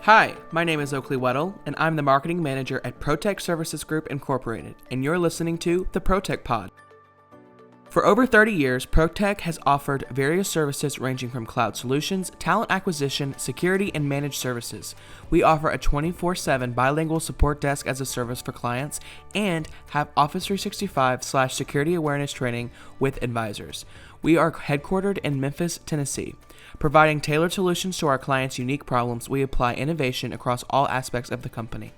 Hi, my name is Oakley Weddle, and I'm the marketing manager at ProTech Services Group Incorporated, and you're listening to the ProTech Pod. For over 30 years, ProTech has offered various services ranging from cloud solutions, talent acquisition, security, and managed services. We offer a 24/7 bilingual support desk as a service for clients and have Office 365/security awareness training with advisors. We are headquartered in Memphis, Tennessee. Providing tailored solutions to our clients' unique problems, we apply innovation across all aspects of the company.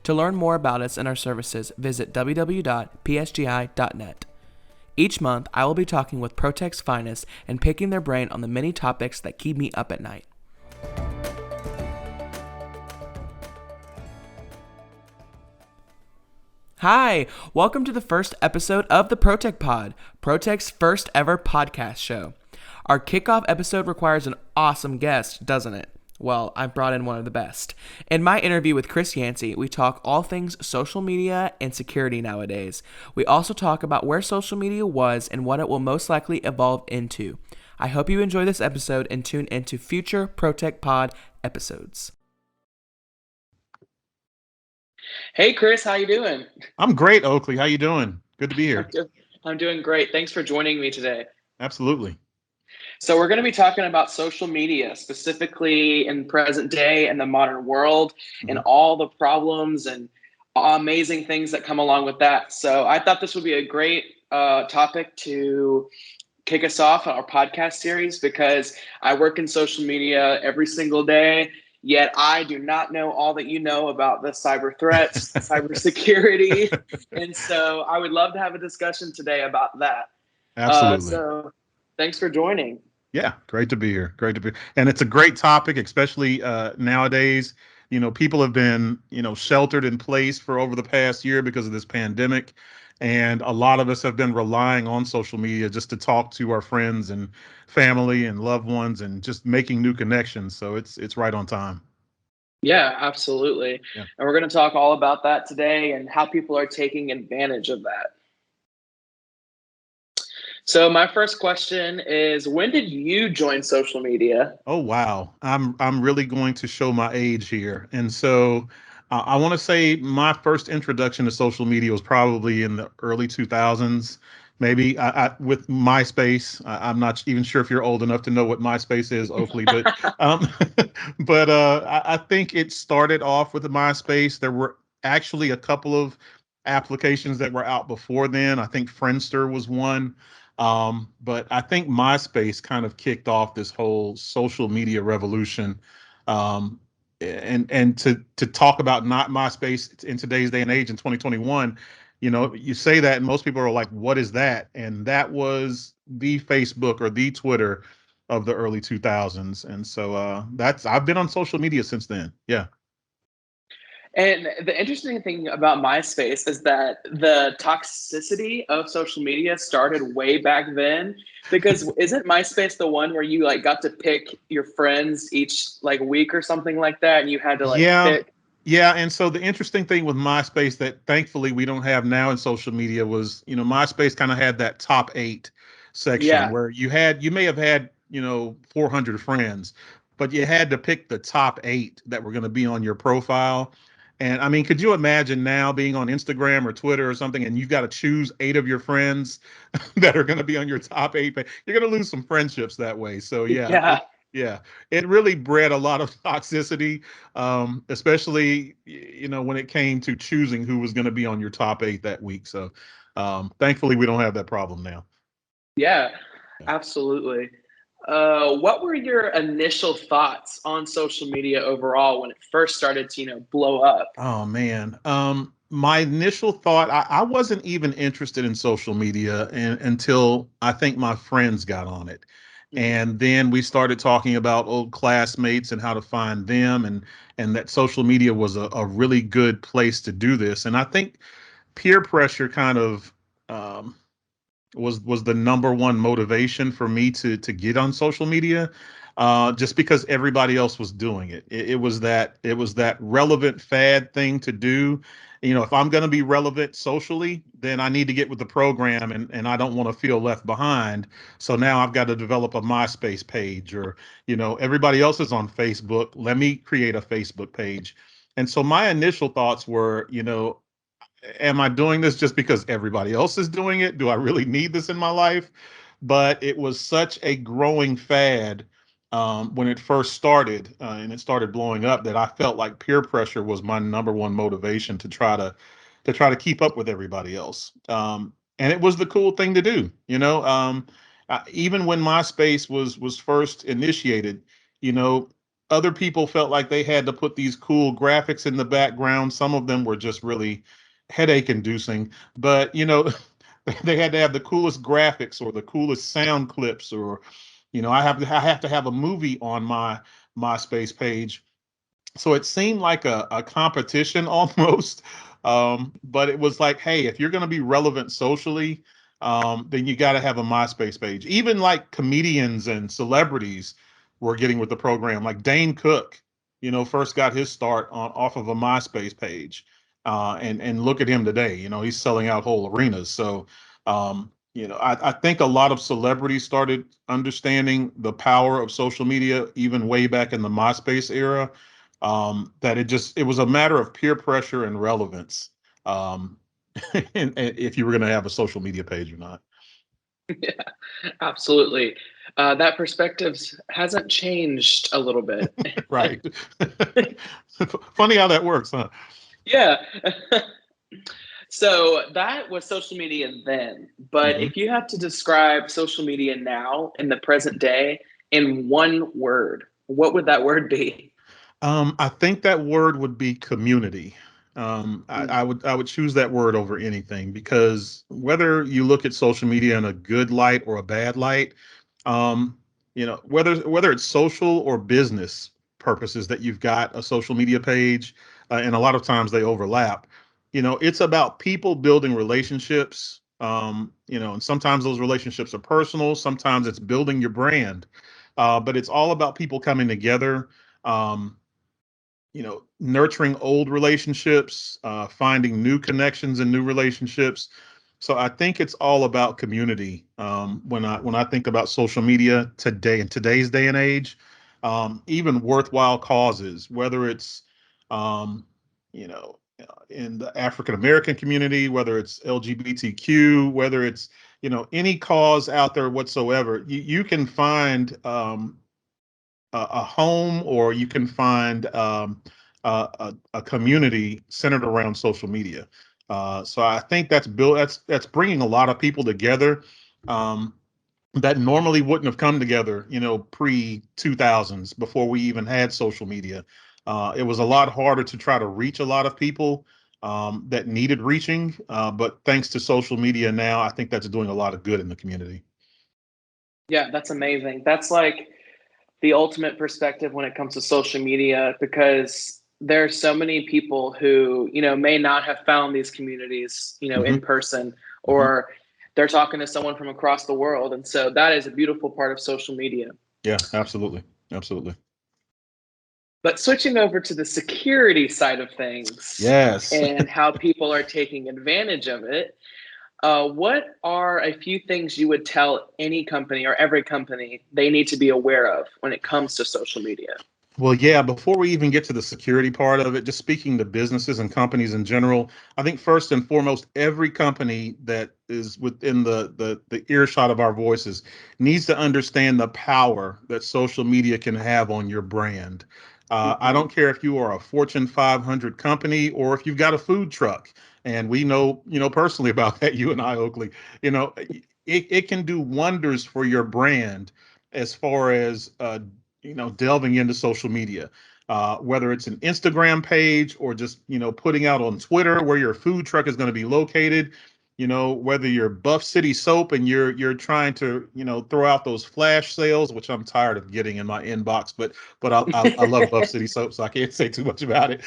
To learn more about us and our services, visit www.psgi.net. Each month, I will be talking with ProTech's finest and picking their brain on the many topics that keep me up at night. Hi, welcome to the first episode of the ProTech Pod, ProTech's first ever podcast show. Our kickoff episode requires an awesome guest, doesn't it? Well, I've brought in one of the best. In my interview with Chris Yancey, we talk all things social media and security nowadays. We also talk about where social media was and what it will most likely evolve into. I hope you enjoy this episode and tune into future ProTech Pod episodes. Hey Chris, how you doing? I'm great, Oakley. How you doing? Good to be here. I'm doing great. Thanks for joining me today. Absolutely. So we're going to be talking about social media, specifically in present day and the modern world, and all the problems and amazing things that come along with that. So I thought this would be a great topic to kick us off on our podcast series, because I work in social media every single day, yet I do not know all that you know about the cyber threats, cybersecurity. And so I would love to have a discussion today about that. Absolutely. So thanks for joining. Yeah, great to be here. Great to be. And it's a great topic, especially nowadays. You know, people have been, sheltered in place for over the past year because of this pandemic. And a lot of us have been relying on social media just to talk to our friends and family and loved ones and just making new connections. So it's right on time. Yeah, absolutely. Yeah. And we're going to talk all about that today and how people are taking advantage of that. So my first question is, when did you join social media? Oh wow, I'm really going to show my age here, and so I want to say my first introduction to social media was probably in the early 2000s, maybe with MySpace. I'm not even sure if you're old enough to know what MySpace is, Oakley, but um, I think it started off with the MySpace. There were actually a couple of applications that were out before then. I think Friendster was one. But I think MySpace kind of kicked off this whole social media revolution. And to talk about not MySpace in today's day and age in 2021, you say that and most people are like, what is that? And that was the Facebook or the Twitter of the early 2000s. And so I've been on social media since then. Yeah. And the interesting thing about MySpace is that the toxicity of social media started way back then, because isn't MySpace the one where you got to pick your friends each week or something like that, and you had to Yeah. pick? Yeah, and so the interesting thing with MySpace that thankfully we don't have now in social media was, MySpace kind of had that top 8 section Yeah. where you may have had, 400 friends, but you had to pick the top 8 that were going to be on your profile. And I mean, could you imagine now being on Instagram or Twitter or something, and you've got to choose 8 of your friends that are going to be on your top 8? You're going to lose some friendships that way. So yeah, Yeah. yeah, it really bred a lot of toxicity, especially when it came to choosing who was going to be on your top 8 that week. So thankfully, we don't have that problem now. Yeah, Yeah. absolutely. What were your initial thoughts on social media overall when it first started to, blow up? Oh man. My initial thought, I wasn't even interested in social media until I think my friends got on it. Mhm. And then we started talking about old classmates and how to find them and that social media was a really good place to do this. And I think peer pressure kind of um, was the number one motivation for me to get on social media, just because everybody else was doing it. It was that relevant fad thing to do. If I'm going to be relevant socially, then I need to get with the program, and I don't want to feel left behind. So now I've got to develop a MySpace page, or everybody else is on Facebook. Let me create a Facebook page. And so my initial thoughts were, am I doing this just because everybody else is doing it? Do I really need this in my life? But it was such a growing fad when it first started, and it started blowing up, that I felt like peer pressure was my number one motivation to try to keep up with everybody else. And it was the cool thing to do. Even when MySpace was first initiated, you know, other people felt like they had to put these cool graphics in the background. Some of them were just really headache inducing, but they had to have the coolest graphics or the coolest sound clips, or I have to have a movie on my MySpace page. So it seemed like a competition almost. But it was like, hey, if you're going to be relevant socially, then you got to have a MySpace page. Even like comedians and celebrities were getting with the program. Like Dane Cook, first got his start off of a MySpace page. And look at him today. He's selling out whole arenas. So, I think a lot of celebrities started understanding the power of social media even way back in the MySpace era, that it was a matter of peer pressure and relevance, um, and if you were going to have a social media page or not. Yeah, absolutely. That perspective hasn't changed a little bit. Right. Funny how that works, huh? Yeah. So that was social media then. But Mhm. if you had to describe social media now in the present day in one word, what would that word be? I think that word would be community. I, Mm, I would I would choose that word over anything, because whether you look at social media in a good light or a bad light, um, whether it's social or business purposes that you've got a social media page, and a lot of times they overlap. It's about people building relationships. And sometimes those relationships are personal. Sometimes it's building your brand, but it's all about people coming together. Um, Nurturing old relationships, finding new connections and new relationships. So I think it's all about community. When I think about social media today, in today's day and age, even worthwhile causes, whether it's in the African American community, whether it's LGBTQ, whether it's any cause out there whatsoever, you can find a home, or you can find a community centered around social media. So I think that's bringing a lot of people together, um, that normally wouldn't have come together, pre 2000s, before we even had social media. It was a lot harder to try to reach a lot of people that needed reaching, but thanks to social media now, I think that's doing a lot of good in the community. yeah, that's amazing. That's like the ultimate perspective when it comes to social media, because there are so many people who may not have found these communities in Hmm. person, Hmm. or they're talking to someone from across the world, and so that is a beautiful part of social media. Yeah, absolutely, absolutely. But switching over to the security side of things Yes. and how people are taking advantage of it, what are a few things you would tell any company or every company they need to be aware of when it comes to social media? Well, yeah, before we even get to the security part of it, just speaking to businesses and companies in general, I think first and foremost, every company that is within the earshot of our voices needs to understand the power that social media can have on your brand. I Hmm. don't care if you are a Fortune 500 company, or if you've got a food truck, and we know, personally about that, you and I, Oakley. It can do wonders for your brand, as far as delving into social media, whether it's an Instagram page, or just putting out on Twitter where your food truck is going to be located. Whether you're Buff City Soap and you're trying to throw out those flash sales, which I'm tired of getting in my inbox, but I love Buff City Soap, so I can't say too much about it.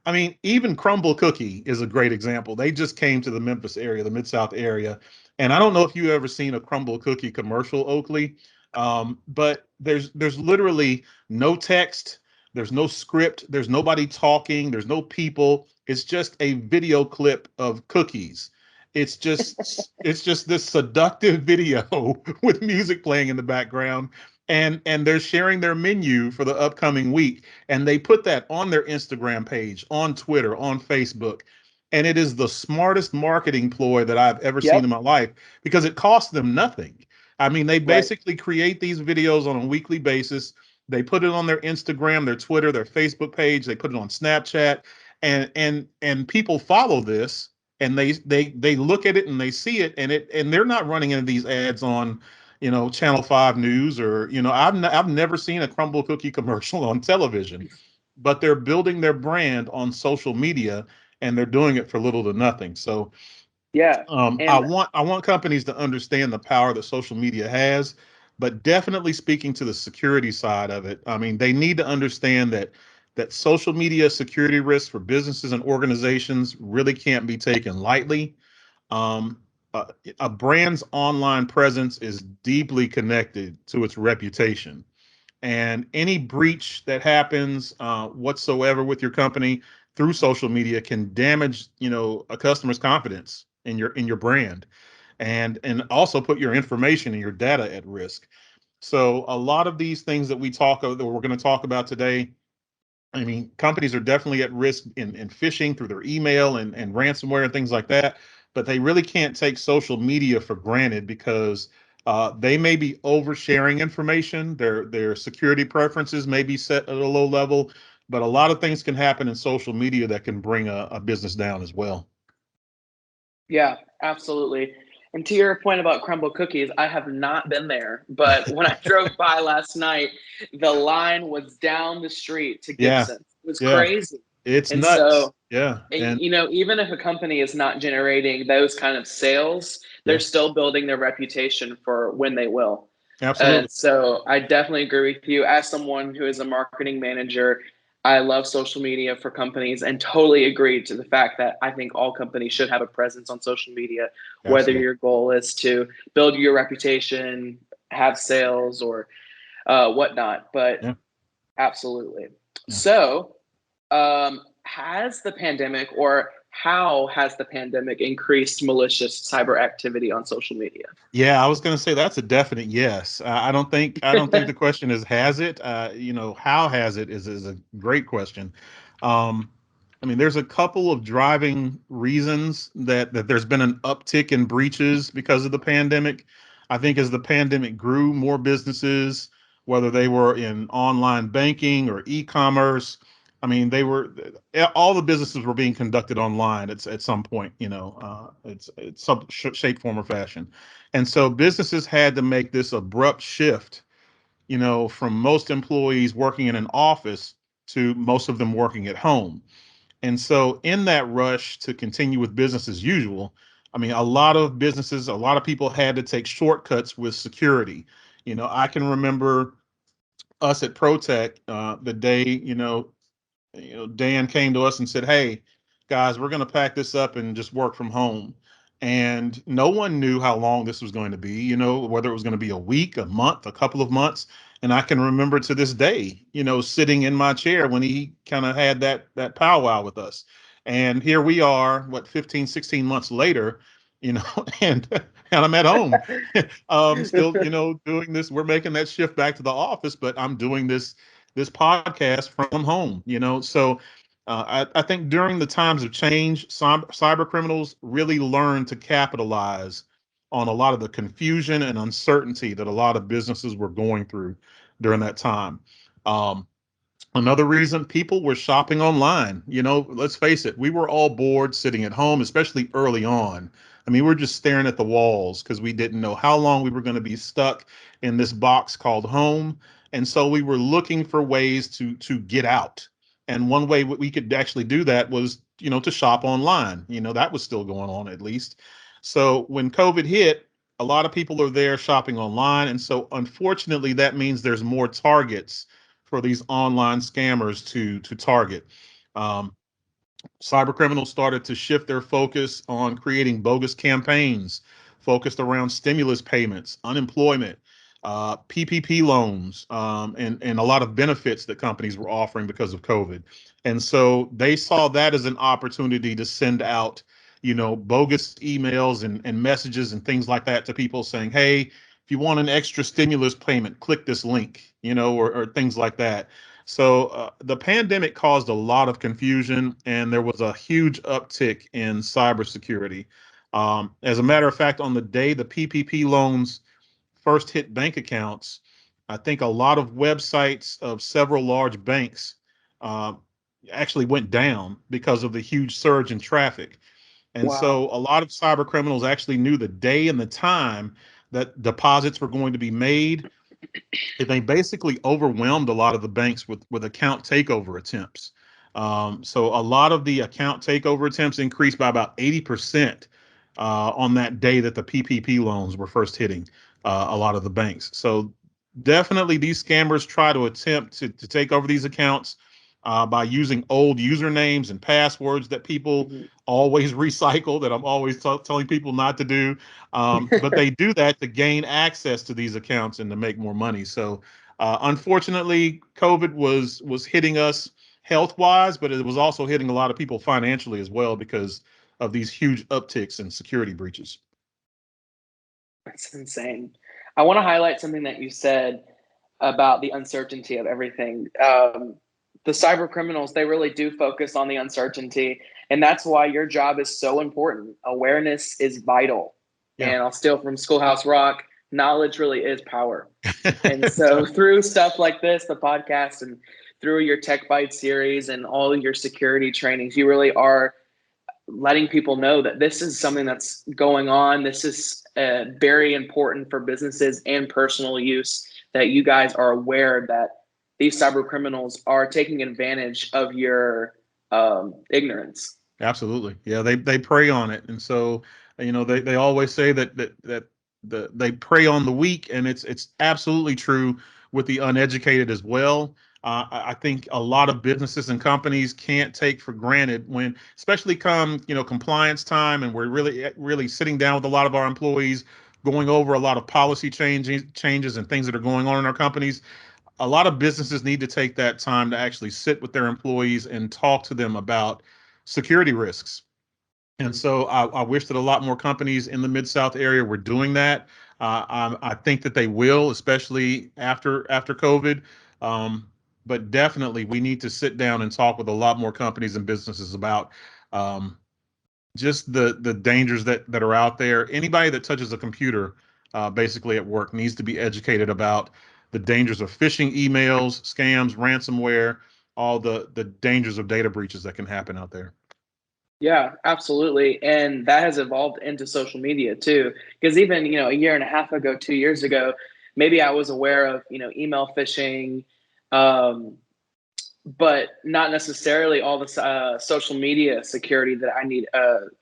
I mean, even Crumble Cookie is a great example. They just came to the Memphis area, the Mid South area, And I don't know if you ever seen a crumble cookie commercial, Oakley, but there's literally no text, there's no script, there's nobody talking, there's no people. It's just a video clip of cookies. It's just this seductive video with music playing in the background, and they're sharing their menu for the upcoming week, and they put that on their Instagram page, on Twitter, on Facebook, and it is the smartest marketing ploy that I've ever seen Yep. in my life because it costs them nothing. I mean, they Right. basically create these videos on a weekly basis. They put it on their Instagram, their Twitter, their Facebook page. They put it on Snapchat, and people follow this, and they look at it and they see it, and they're not running into these ads on, Channel 5 News, or I've never seen a crumble cookie commercial on television, but they're building their brand on social media, and they're doing it for little to nothing. So Yeah. I And want companies to understand the power that social media has, but definitely speaking to the security side of it. I mean, they need to understand that social media security risks for businesses and organizations really can't be taken lightly. Um, a brand's online presence is deeply connected to its reputation, and any breach that happens whatsoever with your company through social media can damage, a customer's confidence in your brand, and also put your information and your data at risk. So a lot of these things that we're going to talk about today, I mean, companies are definitely at risk in phishing through their email and ransomware and things like that, but they really can't take social media for granted because they may be oversharing information. Their security preferences may be set at a low level, but a lot of things can happen in social media that can bring a business down as well. yeah, absolutely. And to your point about crumble cookies, I have not been there, but when I drove by last night, the line was down the street to Yeah, Gibson. It was yeah, crazy. it's And nuts. so, Yeah, and even if a company is not generating those kind of sales, they're yeah, still building their reputation for when they will. absolutely. And so I definitely agree with you. As someone who is a marketing manager, I love social media for companies and totally agree to the fact that I think all companies should have a presence on social media, whether Absolutely. your goal is to build your reputation, have sales, or whatnot. But Yeah, absolutely. yeah. So, has the pandemic or how has the pandemic increased malicious cyber activity on social media? Yeah, I was going to say that's a definite yes. I don't think the question is has it. How has it is a great question. Um, I mean, there's a couple of driving reasons that there's been an uptick in breaches because of the pandemic. I think as the pandemic grew, more businesses, whether they were in online banking or e-commerce, I mean, all the businesses were being conducted online. It's at some point, it's some shape, form, or fashion. And so businesses had to make this abrupt shift, from most employees working in an office to most of them working at home. And so in that rush to continue with business as usual, I mean, a lot of people had to take shortcuts with security. I can remember us at ProTech, the day, Dan came to us and said, "Hey, guys, we're going to pack this up and just work from home." And no one knew how long this was going to be, whether it was going to be a week, a month, a couple of months. And I can remember to this day, sitting in my chair when he kind of had that powwow with us. And here we are, what, 15, 16 months later, and I'm at home, still, doing this. We're making that shift back to the office, but I'm doing this podcast from home, so I think during the times of change, cyber criminals really learn to capitalize on a lot of the confusion and uncertainty that a lot of businesses were going through during that time. um, Another reason, people were shopping online. Let's face it, we were all bored sitting at home, especially early on. I mean, we're just staring at the walls because we didn't know how long we were going to be stuck in this box called home. And so we were looking for ways to get out. And one way we could actually do that was, to shop online. That was still going on at least. So when COVID hit, a lot of people are there shopping online. And so unfortunately, that means there's more targets for these online scammers to target. Um, Cyber criminals started to shift their focus on creating bogus campaigns, focused around stimulus payments, unemployment, PPP loans, and a lot of benefits that companies were offering because of COVID. And so they saw that as an opportunity to send out, bogus emails and messages and things like that to people saying, hey, if you want an extra stimulus payment, click this link, or things like that. So the pandemic caused a lot of confusion, and there was a huge uptick in cybersecurity. As a matter of fact, on the day the PPP loans first hit bank accounts, I think a lot of websites of several large banks uh, actually went down because of the huge surge in traffic. And Wow. so a lot of cyber criminals actually knew the day and the time that deposits were going to be made, and they basically overwhelmed a lot of the banks with account takeover attempts. So a lot of the account takeover attempts increased by about 80% on that day that the PPP loans were first hitting a lot of the banks. So definitely these scammers try to attempt to take over these accounts by using old usernames and passwords that people Mhm. always recycle, that I'm always telling people not to do. But they do that to gain access to these accounts and to make more money. So, unfortunately, COVID was hitting us health wise, but it was also hitting a lot of people financially as well because of these huge upticks in security breaches. That's insane. I want to highlight something that you said about the uncertainty of everything. The cyber criminals, they really do focus on the uncertainty. And that's why your job is so important. Awareness is vital. Yeah. And I'll steal from Schoolhouse Rock, knowledge really is power. And so through stuff like this, the podcast, and through your Tech Bite series and all your security trainings, you really are letting people know that this is something that's going on. This is very important for businesses and personal use, that you guys are aware that these cyber criminals are taking advantage of your ignorance. Absolutely. Yeah, they prey on it. And so, they always say they prey on the weak, and it's absolutely true with the uneducated as well. I think a lot of businesses and companies can't take for granted when, especially come, compliance time, and we're really sitting down with a lot of our employees, going over a lot of policy changes and things that are going on in our companies. A lot of businesses need to take that time to actually sit with their employees and talk to them about security risks. And so I wish that a lot more companies in the Mid-South area were doing that. I think that they will, especially after COVID. Um, but definitely, we need to sit down and talk with a lot more companies and businesses about um, just the dangers that are out there. Anybody that touches a computer, basically at work, needs to be educated about the dangers of phishing emails, scams, ransomware, all the dangers of data breaches that can happen out there. Yeah, absolutely. And that has evolved into social media too. Because even, a year and a half ago, 2 years ago, maybe I was aware of, email phishing, um, but not necessarily all the social media security that I need,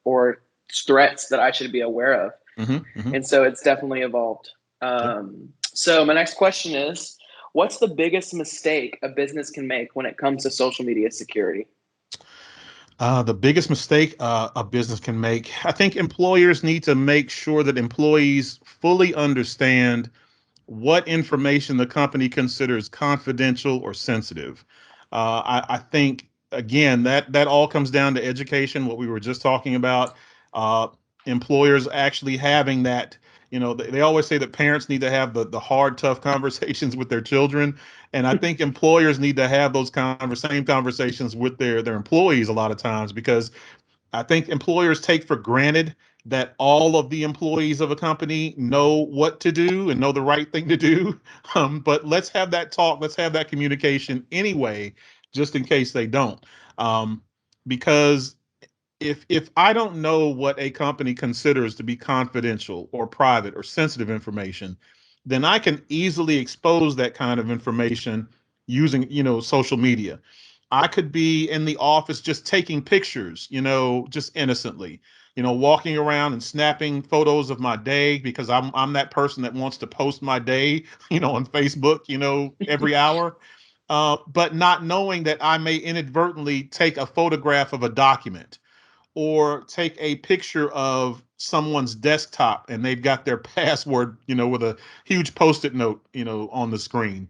or threats that I should be aware of. Hmm. Hmm. And so it's definitely evolved. Yep. So my next question is, what's the biggest mistake a business can make when it comes to social media security? The biggest mistake a business can make, I think employers need to make sure that employees fully understand what information the company considers confidential or sensitive. I think again that all comes down to education, what we were just talking about. Uh, Employers actually having that. They always say that parents need to have the hard, tough conversations with their children, and I think employers need to have those same conversations with their employees a lot of times, because I think employers take for granted that all of the employees of a company know what to do and know the right thing to do. But let's have that talk, let's have that communication anyway, just in case they don't. Um, because if I don't know what a company considers to be confidential or private or sensitive information, then I can easily expose that kind of information using, social media. I could be in the office just taking pictures, just innocently, walking around and snapping photos of my day because I'm that person that wants to post my day, on Facebook, every hour. But not knowing that I may inadvertently take a photograph of a document or take a picture of someone's desktop and they've got their password, with a huge post-it note, on the screen.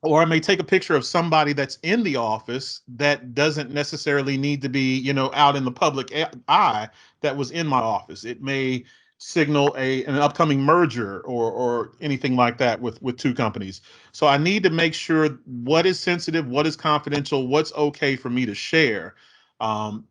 Or I may take a picture of somebody that's in the office that doesn't necessarily need to be, out in the public eye, that was in my office. It may signal an upcoming merger or anything like that with two companies. So I need to make sure what is sensitive, what is confidential, what's okay for me to share, and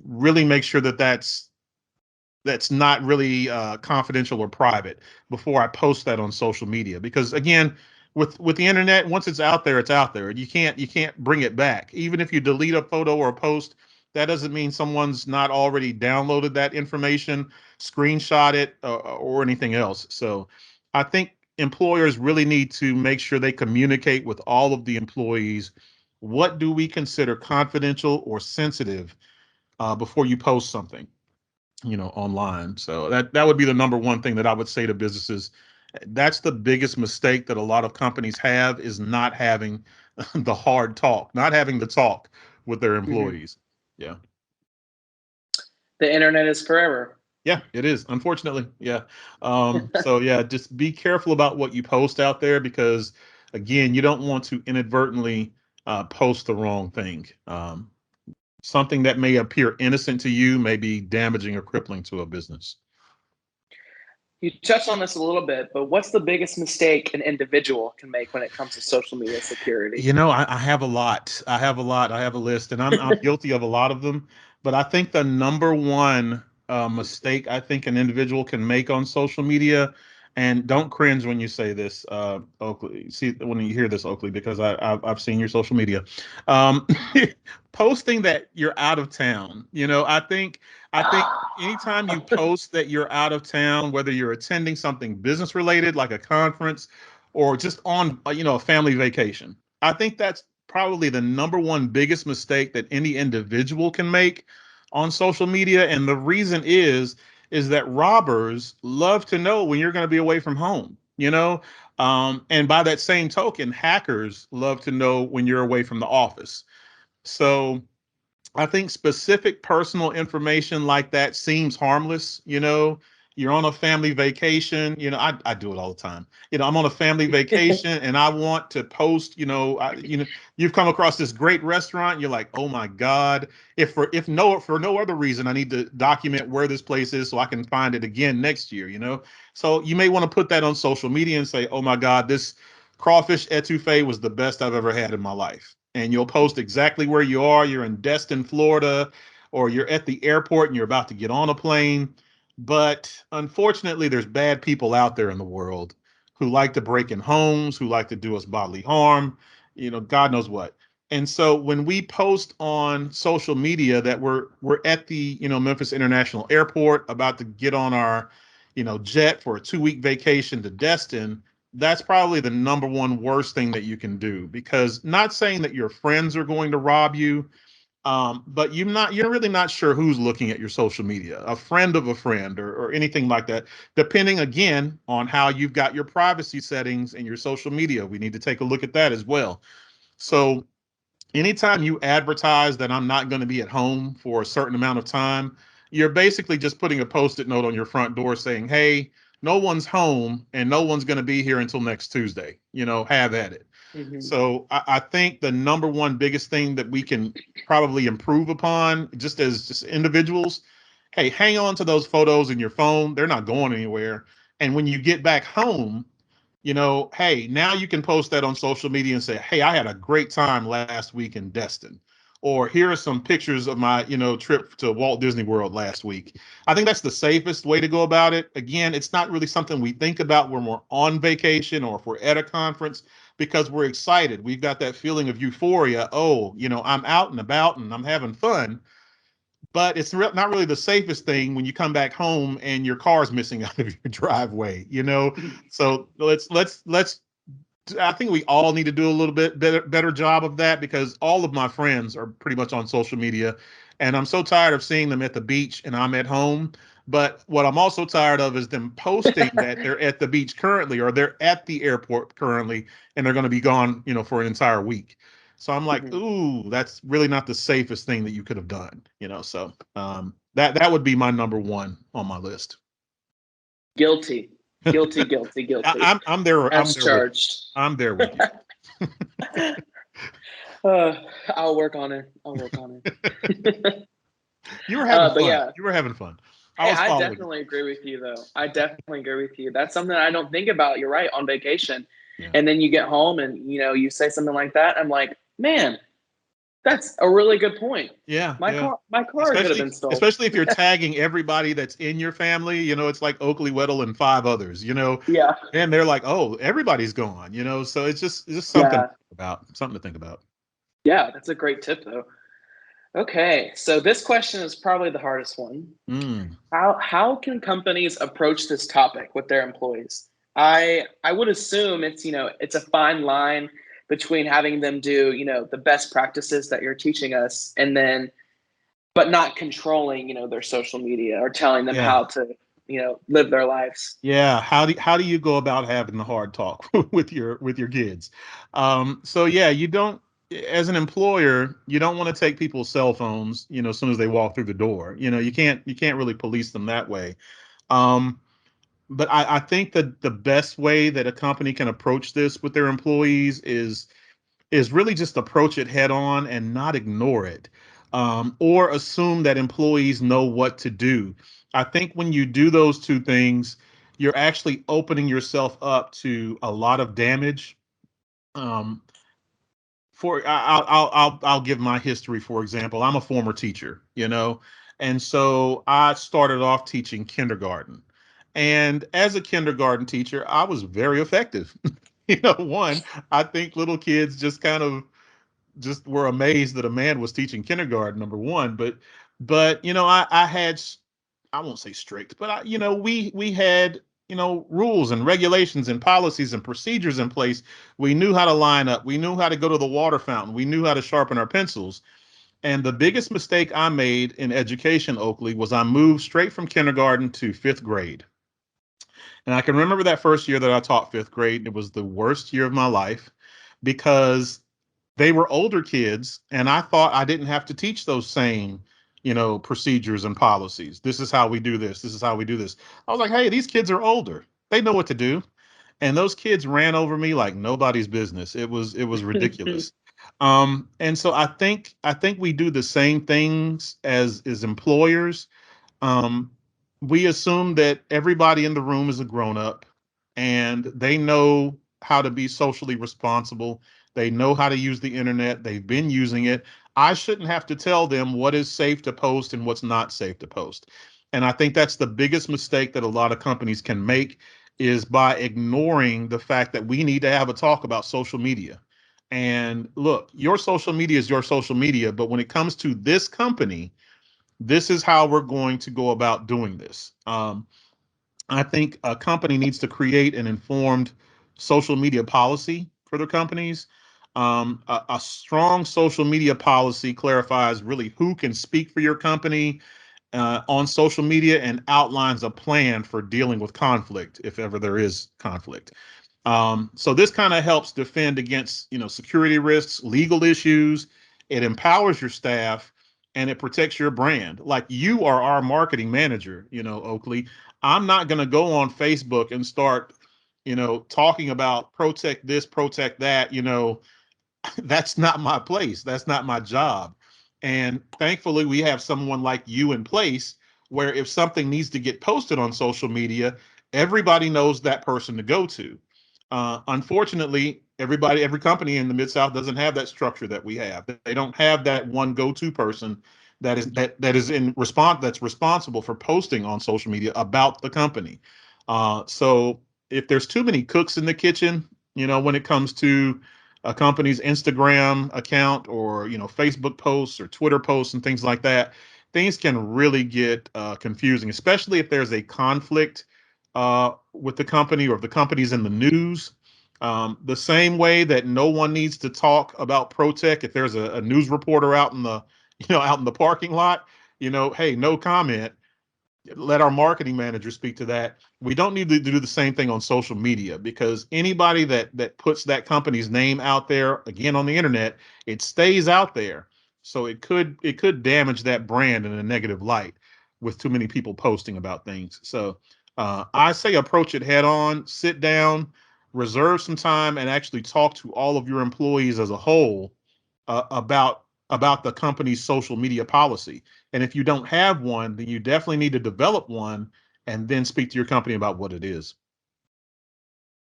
really make sure that that's not really confidential or private before I post that on social media. Because again, with the internet, once it's out there, it's out there. You can't bring it back. Even if you delete a photo or a post, that doesn't mean someone's not already downloaded that information, screenshot it, or anything else. So I think employers really need to make sure they communicate with all of the employees. What do we consider confidential or sensitive before you post something, online? So that would be the number one thing that I would say to businesses. That's the biggest mistake that a lot of companies have, is not having the hard talk, not having the talk with their employees. Yeah. The internet is forever. Yeah, it is, unfortunately. Yeah. So yeah, just be careful about what you post out there, because again, you don't want to inadvertently post the wrong thing. Something that may appear innocent to you may be damaging or crippling to a business. You touched on this a little bit, but what's the biggest mistake an individual can make when it comes to social media security? I have a lot. I have a lot. I have a list, and I'm guilty of a lot of them. But I think the number one mistake I think an individual can make on social media, and don't cringe when you say this, Oakley. See, when you hear this, Oakley, because I've seen your social media, um, posting that you're out of town. I think anytime you post that you're out of town, whether you're attending something business related like a conference, or just on a family vacation, I think that's probably the number one biggest mistake that any individual can make on social media. And the reason is that robbers love to know when you're going to be away from home, and by that same token, hackers love to know when you're away from the office. So I think specific personal information like that seems harmless. You're on a family vacation. I do it all the time. I'm on a family vacation and I want to post, you've come across this great restaurant. You're like, oh my God, for no other reason, I need to document where this place is so I can find it again next year. So you may want to put that on social media and say, oh my God, this crawfish etouffee was the best I've ever had in my life. And you'll post exactly where you are. You're in Destin, Florida, or you're at the airport and you're about to get on a plane. But unfortunately, there's bad people out there in the world who like to break in homes, who like to do us bodily harm, God knows what. And so when we post on social media that we're at the, Memphis International Airport, about to get on our, jet for a 2-week vacation to Destin, that's probably the number one worst thing that you can do. Because, not saying that your friends are going to rob you, but you're really not sure who's looking at your social media, a friend of a friend, or anything like that, depending again on how you've got your privacy settings in your social media. We need to take a look at that as well. So anytime you advertise that I'm not going to be at home for a certain amount of time, you're basically just putting a post-it note on your front door saying, hey, no one's home and no one's going to be here until next Tuesday. Have at it. Mm-hmm. So I think the number one biggest thing that we can probably improve upon, just as just individuals, hey, hang on to those photos in your phone. They're not going anywhere. And when you get back home, hey, now you can post that on social media and say, hey, I had a great time last week in Destin. Or here are some pictures of my, trip to Walt Disney World last week. I think that's the safest way to go about it. Again, it's not really something we think about when we're on vacation or if we're at a conference, because we're excited. We've got that feeling of euphoria. Oh, I'm out and about and I'm having fun. But it's not really the safest thing when you come back home and your car's missing out of your driveway. So let's I think we all need to do a little bit better job of that, because all of my friends are pretty much on social media and I'm so tired of seeing them at the beach and I'm at home. But what I'm also tired of is them posting that they're at the beach currently, or they're at the airport currently, and they're going to be gone, for an entire week. So I'm like, Mm-hmm. ooh, that's really not the safest thing that you could have done. So That would be my number one on my list. Guilty, guilty, guilty, guilty. I'm there. As charged. I'm there with you. I'll work on it. I'll work on it. You were having But fun. yeah, You were having fun. I hey, was I following you. definitely agree with you, though. I definitely agree with you. That's something I don't think about. You're right, on vacation. Yeah. And then you get home and, you say something like that. I'm like, man, that's a really good point. Yeah, My yeah. car could have Especially been stolen. especially if you're tagging everybody that's in your family, it's like Oakley Weddle and five others, Yeah. and they're like, oh, everybody's gone, so it's just something Yeah. something to think about. Yeah. That's a great tip, though. Okay. So this question is probably the hardest one. Mm. How can companies approach this topic with their employees? I would assume it's a fine line between having them do the best practices that you're teaching us, and then but not controlling their social media or telling them Yeah. how to live their lives. Yeah, how do you go about having the hard talk with your kids? So yeah, you don't, as an employer, you don't want to take people's cell phones, as soon as they walk through the door. You can't really police them that way. Um, but I think that the best way that a company can approach this with their employees is really just approach it head on and not ignore it, or assume that employees know what to do. I think when you do those two things, you're actually opening yourself up to a lot of damage. Um, I'll give my history, for example. I'm a former teacher, and so I started off teaching kindergarten. And as a kindergarten teacher, I was very effective. One, I think little kids just were amazed that a man was teaching kindergarten, number one. But I had, I won't say strict, but we had rules and regulations and policies and procedures in place. We knew how to line up, we knew how to go to the water fountain, we knew how to sharpen our pencils. And the biggest mistake I made in education, Oakley, was I moved straight from kindergarten to fifth grade. And I can remember that first year that I taught fifth grade. It was the worst year of my life because they were older kids, and I thought I didn't have to teach those same, procedures and policies. This is how we do this. This is how we do this. I was like, hey, these kids are older. They know what to do. And those kids ran over me like nobody's business. It was ridiculous. And so I think we do the same things as employers. um, we assume that everybody in the room is a grown up and they know how to be socially responsible. They know how to use the internet. They've been using it. I shouldn't have to tell them what is safe to post and what's not safe to post. And I think that's the biggest mistake that a lot of companies can make, is by ignoring the fact that we need to have a talk about social media. And look, your social media is your social media, but when it comes to this company, this is how we're going to go about doing this. I think a company needs to create an informed social media policy for their companies. A strong social media policy clarifies really who can speak for your company on social media, and outlines a plan for dealing with conflict if ever there is conflict. So this kind of helps defend against, security risks, legal issues. It empowers your staff and it protects your brand. Like, you are our marketing manager, Oakley. I'm not going to go on Facebook and start, talking about ProTech this, ProTech that. That's not my place. That's not my job. And thankfully, we have someone like you in place where if something needs to get posted on social media, everybody knows that person to go to. Unfortunately, every company in the Mid South doesn't have that structure that we have. They don't have that one go-to person that is in response that's responsible for posting on social media about the company. So if there's too many cooks in the kitchen, when it comes to a company's Instagram account, or Facebook posts or Twitter posts and things like that, things can really get confusing, especially if there's a conflict with the company, or if the company's in the news. The same way that no one needs to talk about ProTech if there's a news reporter out in the out in the parking lot. Hey, no comment. Let our marketing manager speak to that. We don't need to do the same thing on social media, because anybody that puts that company's name out there again on the internet, it stays out there. So it could damage that brand in a negative light. with too many people posting about things. So I say approach it head on, sit down, reserve some time, and actually talk to all of your employees as a whole about the company's social media policy. And if you don't have one, then you definitely need to develop one and then speak to your company about what it is.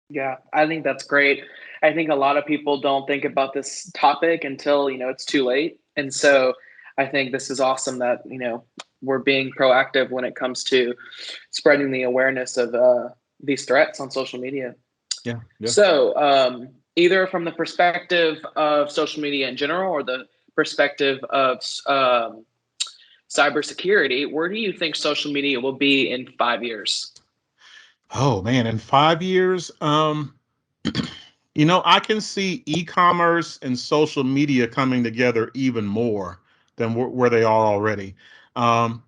Yeah, I think that's great. I think a lot of people don't think about this topic until, it's too late. And so I think this is awesome that, we're being proactive when it comes to spreading the awareness of these threats on social media. Yeah, yeah. So, either from the perspective of social media in general or the perspective of cybersecurity, where do you think social media will be in 5 years? Oh man, in 5 years, I can see e-commerce and social media coming together even more than where they are already. Um,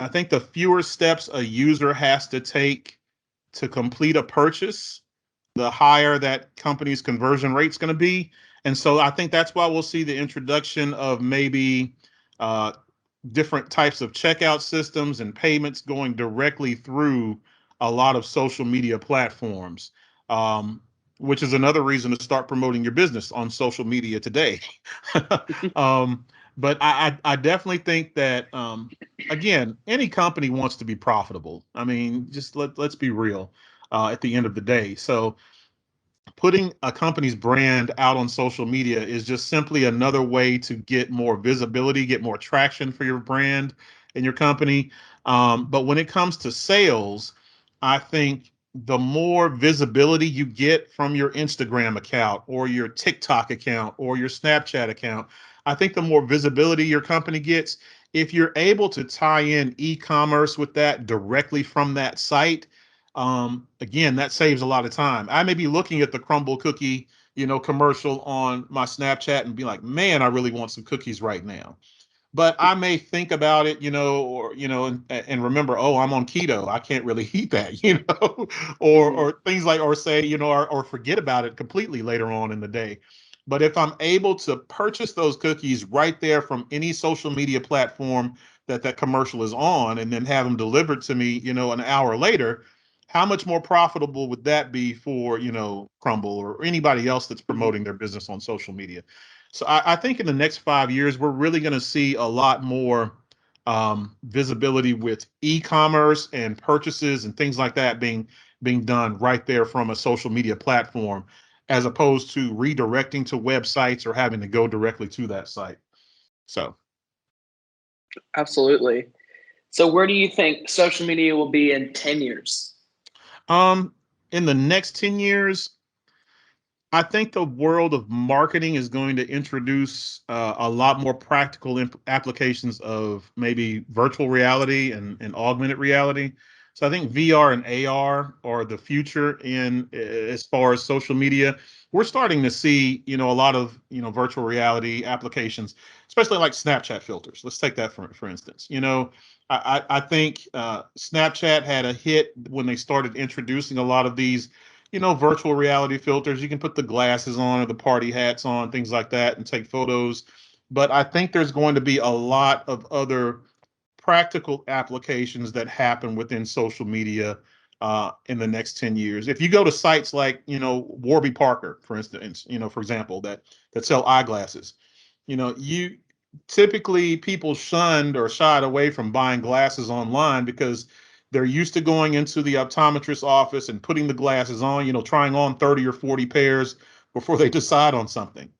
I think the fewer steps a user has to take to complete a purchase, the higher that company's conversion rate's going to be. And so I think that's why we'll see the introduction of maybe uh, different types of checkout systems and payments going directly through a lot of social media platforms, um, which is another reason to start promoting your business on social media today. um, but I definitely think that, again, any company wants to be profitable. I mean, just let's be real at the end of the day. So putting a company's brand out on social media is just simply another way to get more visibility, get more traction for your brand and your company. But when it comes to sales, I think the more visibility you get from your Instagram account or your TikTok account or your Snapchat account, I think the more visibility your company gets, if you're able to tie in e-commerce with that directly from that site, again, that saves a lot of time. I may be looking at the crumble cookie, commercial on my Snapchat and be like, man, I really want some cookies right now. But I may think about it, or and remember, oh, I'm on keto, I can't really eat that, or Mhm. things like, or say, or forget about it completely later on in the day. But if I'm able to purchase those cookies right there from any social media platform that commercial is on, and then have them delivered to me, an hour later, how much more profitable would that be for, Crumble or anybody else that's Mhm. promoting their business on social media? So I think in the next 5 years, we're really going to see a lot more visibility with e-commerce and purchases and things like that being done right there from a social media platform, as opposed to redirecting to websites or having to go directly to that site. So, Absolutely. So, where do you think social media will be in 10 years? um, in the next 10 years, I think the world of marketing is going to introduce a lot more practical applications of maybe virtual reality and augmented reality. So I think VR and AR are the future in as far as social media. We're starting to see, a lot of, virtual reality applications, especially like Snapchat filters. Let's take that for instance. I think Snapchat had a hit when they started introducing a lot of these virtual reality filters. You can put the glasses on or the party hats on, things like that, and take photos. But I think there's going to be a lot of other practical applications that happen within social media in the next 10 years. If you go to sites like, Warby Parker, for instance, for example, that sell eyeglasses, you typically people shunned or shied away from buying glasses online because they're used to going into the optometrist office and putting the glasses on, trying on 30 or 40 pairs before they decide on something.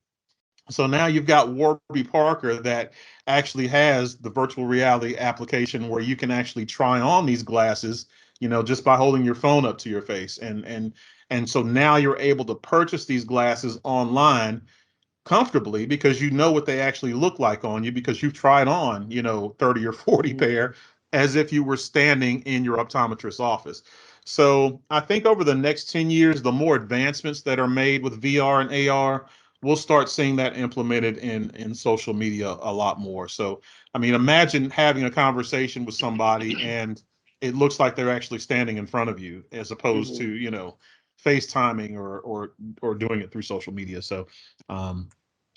So now you've got Warby Parker that actually has the virtual reality application where you can actually try on these glasses, just by holding your phone up to your face. And so now you're able to purchase these glasses online comfortably because you know what they actually look like on you because you've tried on, 30 or 40 Mhm. pair as if you were standing in your optometrist's office. So I think over the next 10 years, the more advancements that are made with VR and AR, we'll start seeing that implemented in social media a lot more. So, I mean, imagine having a conversation with somebody and it looks like they're actually standing in front of you as opposed Mhm. to, FaceTiming or doing it through social media. So, um,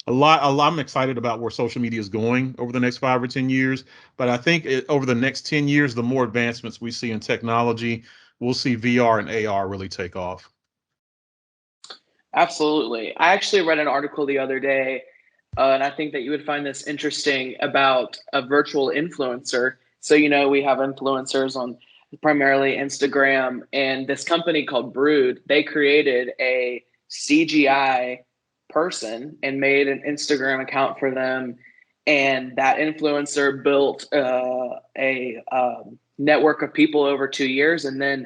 I'm excited about where social media is going over the next 5 or 10 years. But I think over the next 10 years, the more advancements we see in technology, we'll see VR and AR really take off. Absolutely. I actually read an article the other day, and I think that you would find this interesting about a virtual influencer. So, we have influencers on primarily Instagram, and this company called Brood, they created a CGI person and made an Instagram account for them. And that influencer built a network of people over 2 years. And then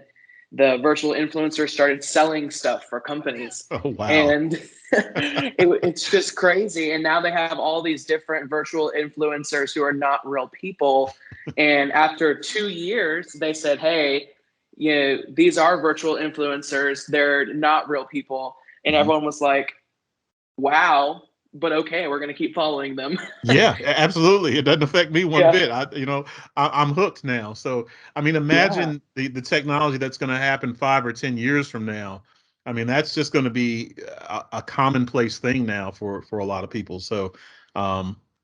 the virtual influencer started selling stuff for companies. Oh, wow. And it's just crazy. And now they have all these different virtual influencers who are not real people. And after 2 years, they said, hey, these are virtual influencers. They're not real people. And Mhm. everyone was like, wow, but okay, we're going to keep following them. Yeah, absolutely. It doesn't affect me one Yeah. bit. I'm hooked now. So, I mean, Yeah. imagine the technology that's going to happen 5 or 10 years from now. I mean, that's just going to be a commonplace thing now for a lot of people. So,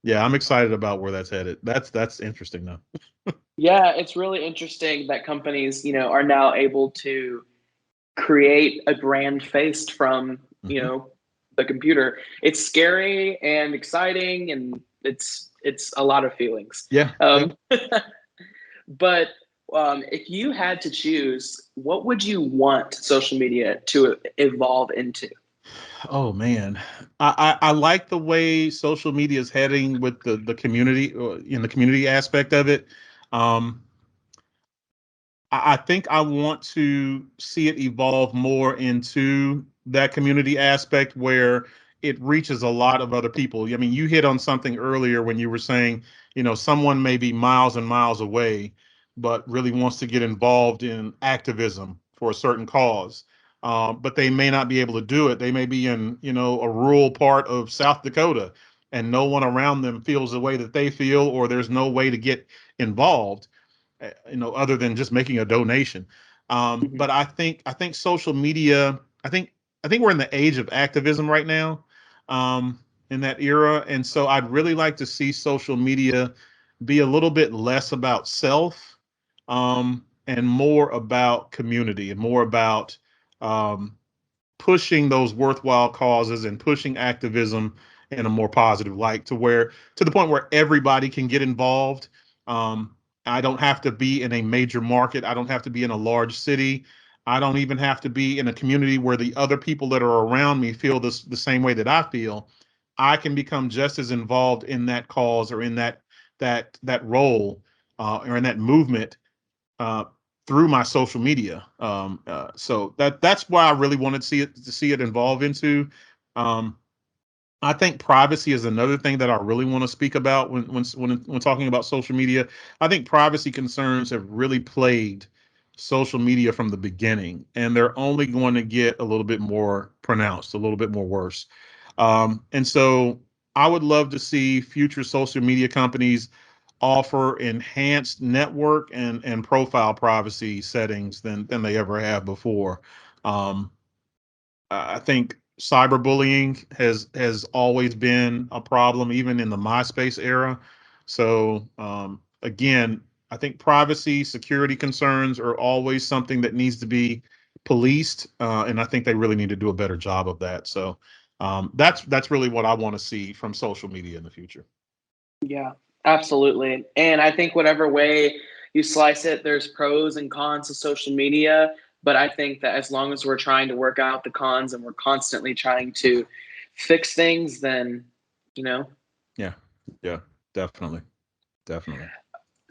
yeah, I'm excited about where that's headed. That's interesting though. Yeah. It's really interesting that companies, are now able to create a brand faced from, Hmm. the computer. It's scary and exciting, and it's a lot of feelings. Yeah, yeah. Um, but if you had to choose, what would you want social media to evolve into? Oh man, I like the way social media is heading with the community in the community aspect of it. Um, I think I want to see it evolve more into that community aspect where it reaches a lot of other people. I mean, you hit on something earlier when you were saying, someone may be miles and miles away, but really wants to get involved in activism for a certain cause. But they may not be able to do it. They may be in, a rural part of South Dakota, and no one around them feels the way that they feel, or there's no way to get involved, other than just making a donation. Mhm. But I think social media. I think we're in the age of activism right now, in that era, and so I'd really like to see social media be a little bit less about self, and more about community and more about um, pushing those worthwhile causes and pushing activism in a more positive light to the point where everybody can get involved. Um, I don't have to be in a major market. I don't have to be in a large city. I don't even have to be in a community where the other people that are around me feel the same way that I feel. I can become just as involved in that cause or in that role, or in that movement, uh, through my social media. So that's why I really wanted to see it evolve into. Um, I think privacy is another thing that I really want to speak about when talking about social media. I think privacy concerns have really plagued social media from the beginning, and they're only going to get a little bit more pronounced, a little bit more worse. And so I would love to see future social media companies offer enhanced network and profile privacy settings than they ever have before. Um, I think cyberbullying has always been a problem, even in the MySpace era. So, again, I think privacy, security concerns are always something that needs to be policed, and I think they really need to do a better job of that. So, that's really what I want to see from social media in the future. Yeah, absolutely. And I think whatever way you slice it, there's pros and cons to social media. But I think that as long as we're trying to work out the cons and we're constantly trying to fix things, then, you know. Yeah, yeah, definitely, definitely.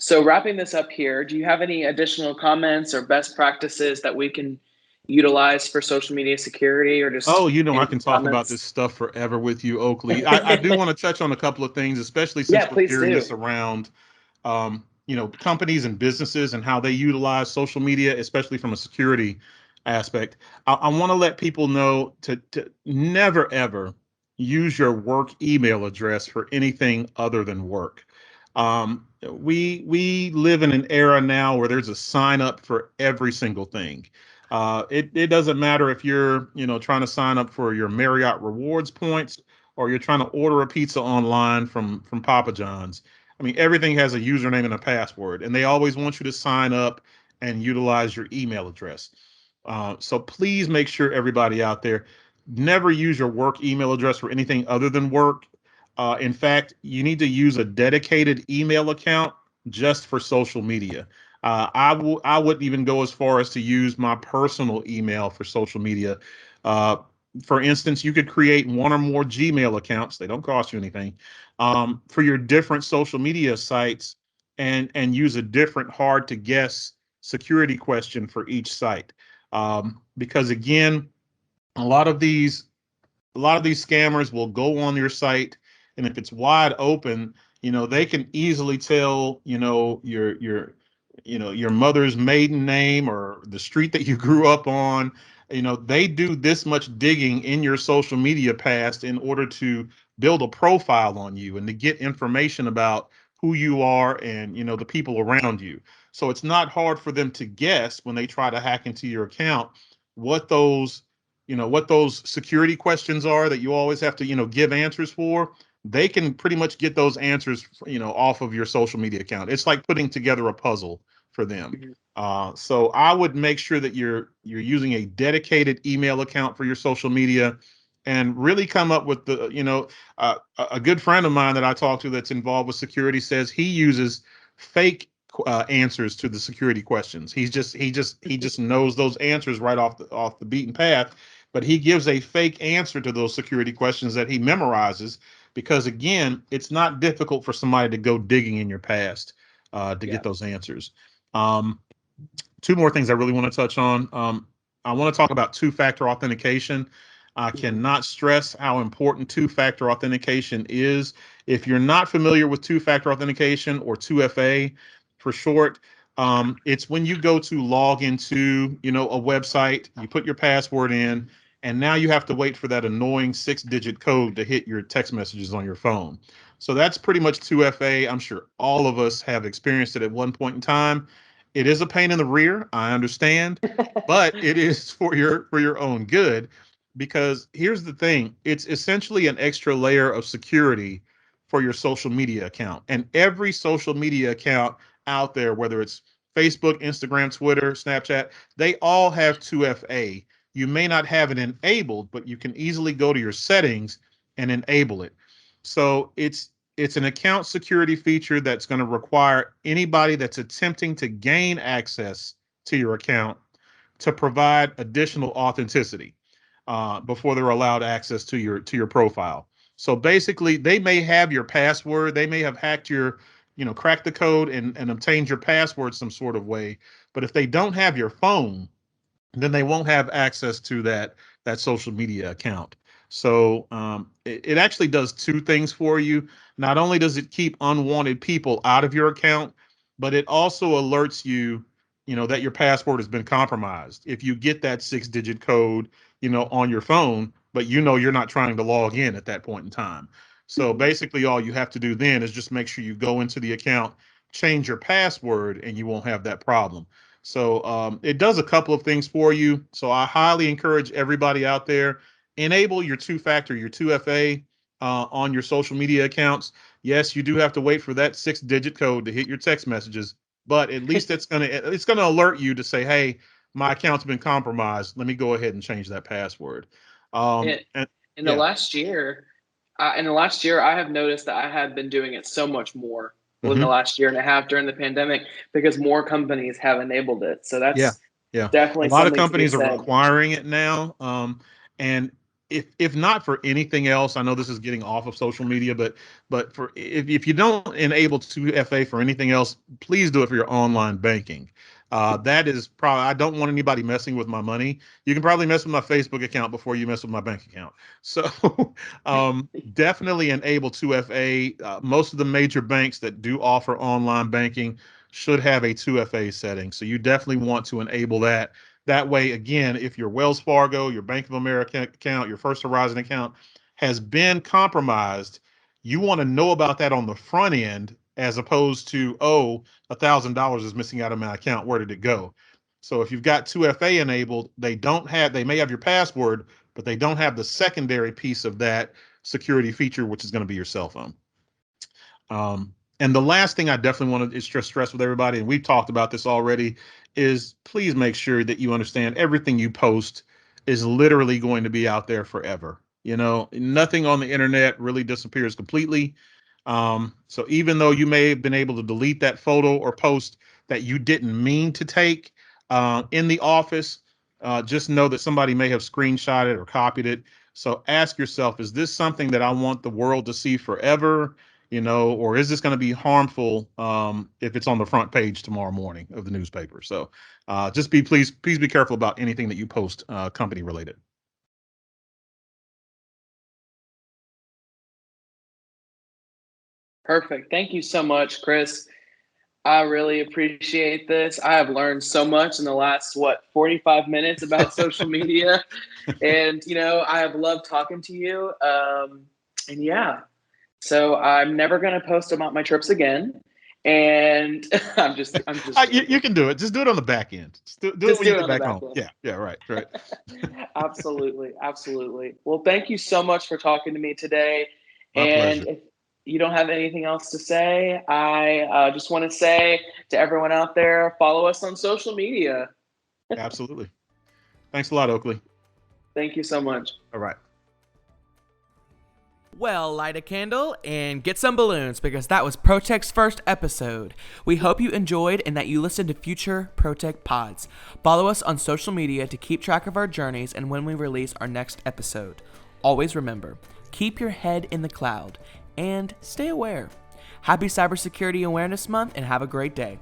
So wrapping this up here, do you have any additional comments or best practices that we can utilize for social media security, or Oh, just I any can talk about this comments? stuff forever with you, Oakley. I do want to touch on a couple of things, especially Yeah, since we're please hearing do. this around, companies and businesses and how they utilize social media, especially from a security aspect. I want to let people know to never ever use your work email address for anything other than work. We live in an era now where there's a sign up for every single thing. It doesn't matter if you're trying to sign up for your Marriott rewards points, or you're trying to order a pizza online from Papa John's. I mean, everything has a username and a password, and they always want you to sign up and utilize your email address. So please make sure everybody out there never use your work email address for anything other than work. In fact, you need to use a dedicated email account just for social media. I wouldn't even go as far as to use my personal email for social media. Uh, for instance, you could create one or more Gmail accounts. They don't cost you anything for your different social media sites, and use a different hard to guess security question for each site. Because again, a lot of these scammers will go on your site, and if it's wide open, they can easily tell, your mother's maiden name or the street that you grew up on. They do this much digging in your social media past in order to build a profile on you and to get information about who you are and the people around you. So it's not hard for them to guess when they try to hack into your account what those what those security questions are that you always have to give answers for. They can pretty much get those answers off of your social media account. It's like putting together a puzzle for them. Mhm. So I would make sure that you're using a dedicated email account for your social media, and really come up with a good friend of mine that I talked to that's involved with security says he uses fake answers to the security questions. He just knows those answers right off the beaten path, but he gives a fake answer to those security questions that he memorizes, because again, it's not difficult for somebody to go digging in your past to Yeah. get those answers. Um, Two more things I really want to touch on. I want to talk about two-factor authentication. I Mhm. cannot stress how important two-factor authentication is. If you're not familiar with two-factor authentication, or 2FA for short, it's when you go to log into, a website, you put your password in, and now you have to wait for that annoying 6-digit code to hit your text messages on your phone. So that's pretty much 2FA. I'm sure all of us have experienced it at one point in time. It is a pain in the rear, I understand, but it is for your own good, because here's the thing, it's essentially an extra layer of security for your social media account. And every social media account out there, whether it's Facebook, Instagram, Twitter, Snapchat, they all have 2FA. You may not have it enabled, but you can easily go to your settings and enable it. So it's an account security feature that's going to require anybody that's attempting to gain access to your account to provide additional authenticity before they're allowed access to your profile. So basically, they may have your password, they may have hacked cracked the code and obtained your password some sort of way. But if they don't have your phone, then they won't have access to that social media account. So it actually does two things for you. Not only does it keep unwanted people out of your account, but it also alerts you, that your password has been compromised. If you get that 6-digit code, on your phone, but you're not trying to log in at that point in time. So Mhm. basically, all you have to do then is just make sure you go into the account, change your password, and you won't have that problem. So it does a couple of things for you. So I highly encourage everybody out there, enable your two-factor, your 2FA on your social media accounts. Yes, you do have to wait for that 6-digit code to hit your text messages, but at least it's gonna alert you to say, hey, my account's been compromised. Let me go ahead and change that password. In, And in the yeah. last year, I have noticed that I have been doing it so much more within the Hmm. last year and a half during the pandemic, because more companies have enabled it. So Yeah, that's yeah. A definitely lot of something to be companies are said. requiring it now. And if not for anything else, I know this is getting off of social media, but for if you don't enable 2FA for anything else, please do it for your online banking. That is probably, I don't want anybody messing with my money. You can probably mess with my Facebook account before you mess with my bank account. So definitely enable 2FA. Most of the major banks that do offer online banking should have a 2FA setting. So you definitely want to enable that. That way, again, if your Wells Fargo, your Bank of America account, your First Horizon account has been compromised, you want to know about that on the front end, as opposed to, oh, $1,000 is missing out of my account. Where did it go? So if you've got 2FA enabled, they may have your password, but they don't have the secondary piece of that, security feature, which is going to be your cell phone. And the last thing I definitely want to stress with everybody, and we've talked about this already, is please make sure that you understand everything you post is literally going to be out there forever. You know, nothing on the internet really disappears completely. So even though you may have been able to delete that photo or post that you didn't mean to take in the office, just know that somebody may have screenshotted or copied it. So ask yourself, is this something that I want the world to see forever? You know, or is this going to be harmful if it's on the front page tomorrow morning of the newspaper? So just please be careful about anything that you post company related. Perfect. Thank you so much, Chris. I really appreciate this. I have learned so much in the last, 45 minutes about social media. And, I have loved talking to you. And yeah, so I'm never going to post about my trips again. And I'm just You can do it. Just do it on the back end. Just do it when you get back home. Yeah, right. Absolutely. Absolutely. Well, thank you so much for talking to me today. My And pleasure. if you don't have anything else to say, I just want to say to everyone out there, follow us on social media. Absolutely. Thanks a lot, Oakley. Thank you so much. All right. Well, light a candle and get some balloons because that was ProTech's first episode. We hope you enjoyed and that you listen to future ProTech pods. Follow us on social media to keep track of our journeys and when we release our next episode. Always remember, keep your head in the cloud and stay aware. Happy Cybersecurity Awareness Month and have a great day.